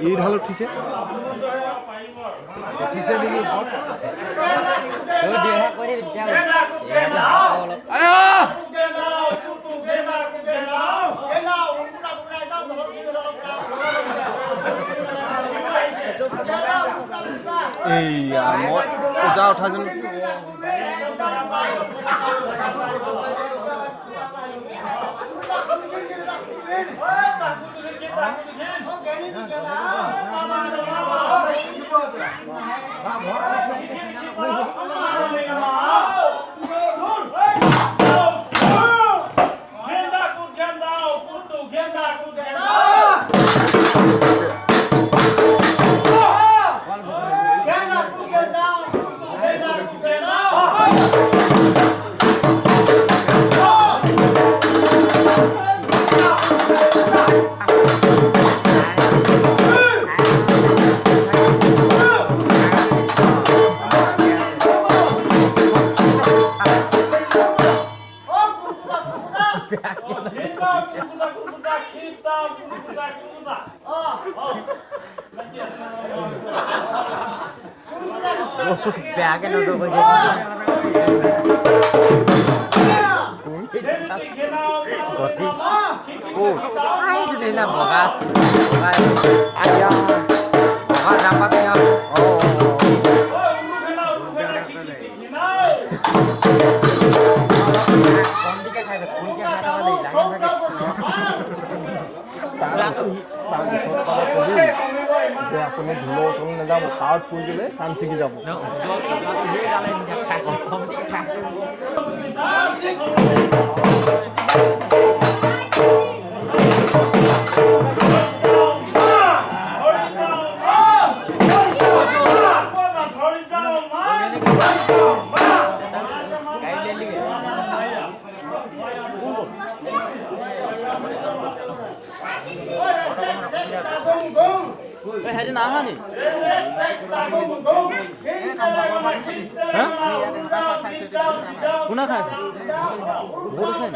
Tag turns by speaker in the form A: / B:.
A: এই ঢাল উঠিছে উঠিছে নেকি এইয়া মই পূজা উঠা যেন
B: Bag and over here. Ai tu đây là bogas. Aya. Bogas dapat ya.
A: আপুনি ধুলো চলো নাযাব তাত পুৰি দিলে কাম ছিগি যাব
C: Hai dia nahan ni. Hah? Guna kan? Bodoh sen.